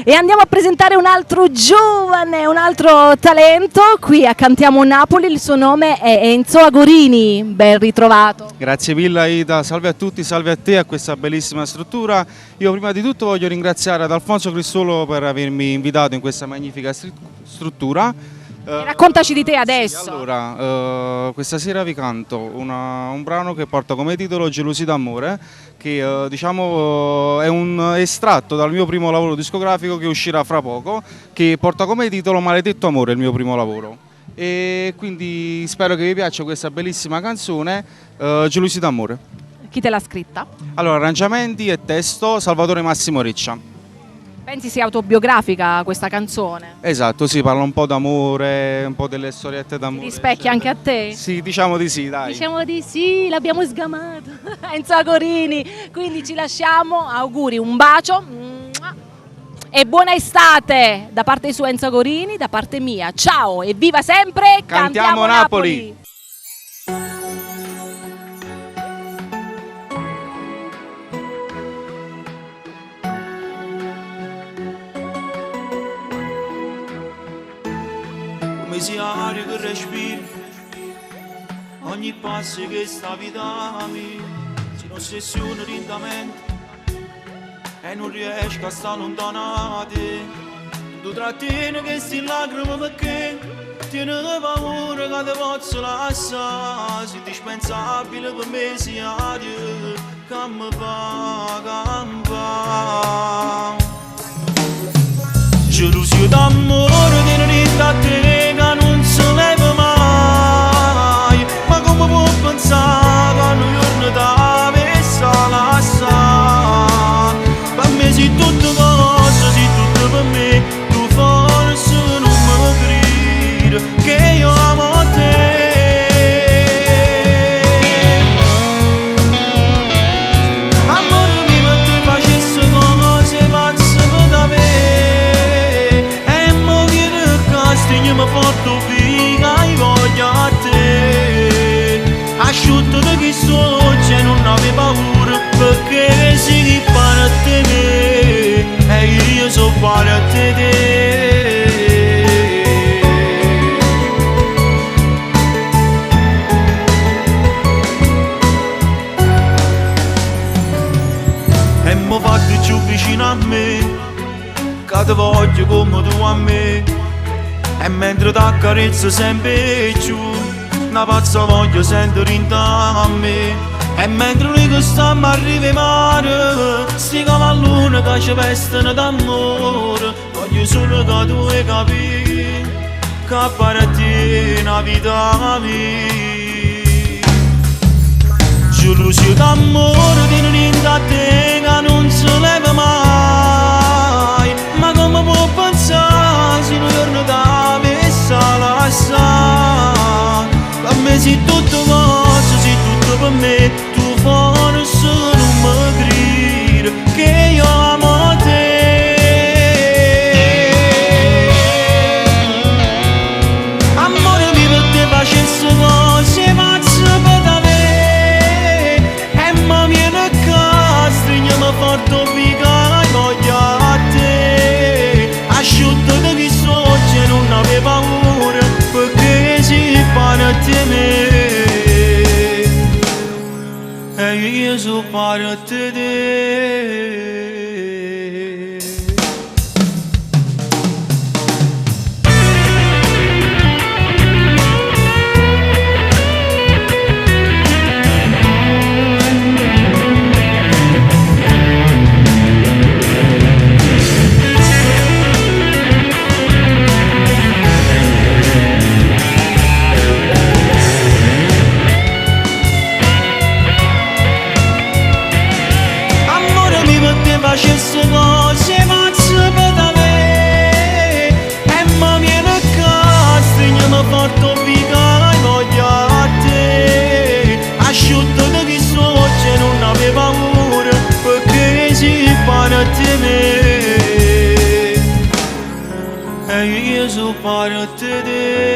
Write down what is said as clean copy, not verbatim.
E andiamo a presentare un altro giovane, un altro talento qui a Cantiamo Napoli. Il suo nome è Enzo Agorini, ben ritrovato. Grazie mille Aida, salve a tutti, salve a te, a questa bellissima struttura. Io prima di tutto voglio ringraziare ad Alfonso Cristolo per avermi invitato in questa magnifica struttura. Raccontaci di te adesso. Sì, allora, questa sera vi canto un brano che porta come titolo Gelosi d'amore, che diciamo è un estratto dal mio primo lavoro discografico che uscirà fra poco, che porta come titolo Maledetto amore, il mio primo lavoro. E quindi spero che vi piaccia questa bellissima canzone, Gelosi d'amore. Chi te l'ha scritta? Allora, arrangiamenti e testo Salvatore Massimo Riccia. Pensi sia autobiografica questa canzone? Esatto, sì, parla un po' d'amore, un po' delle storiette d'amore. Ti rispecchia anche a te? Sì, diciamo di sì, dai. Diciamo di sì, l'abbiamo sgamato. Enzo Agorini, quindi ci lasciamo, auguri, un bacio e buona estate da parte su Enzo Agorini, da parte mia. Ciao e viva sempre Cantiamo Napoli! Come sia aria che respiri, ogni passo che sta vita mia si ossessiona lentamente e non riesco a stare lontano da te. Tu trattieni che sti lacrime perché tieni paura che ti posso lasciare. Sei indispensabile per me sia Dio che mi fa. Gelosia d'amore che non è a te che non si leva mai. Ma come può pensare che un giorno ti messa lasciare? Per me sei tutte cose, sei tutto per me. Tu forse non mi credi che io amo te. Amore mio, te facesse cose pazze per me. Io mi porto via e voglio a te. Asciutto da chi sto e non avevo paura, perché sei pare a te e io so pare a te. E mi fate più vicino a me, che ti voglio come tu a me. E mentre t'accarezzo sempre giù, una pazza voglio sentire in a me. E mentre noi che stiamo a riva mare, sti cavalloni che ci vestono d'amore, voglio solo che tu hai capito che appartiene a vita mia. Gelosia d'amore di niente a te che non si leva mai. Ma come può pensare se un giorno da messa lasciare? Per me sei tutto cose, sei tutto per me. Tu forse non mi credi che io amo te. Amore mio, per te facesse cose pazze per me. E mi viene a casa, stringiamo forte via e voglio a te. Asciutto da chi sto e non avevo paura, perché si pare a te. E io so pare a te. Facesse cose pazze per me. E mi viene a casa, stringiamo forte via e voglio a te. Asciutto da chi sto e non avevo paura, perché si pare a te. E io so pare a te.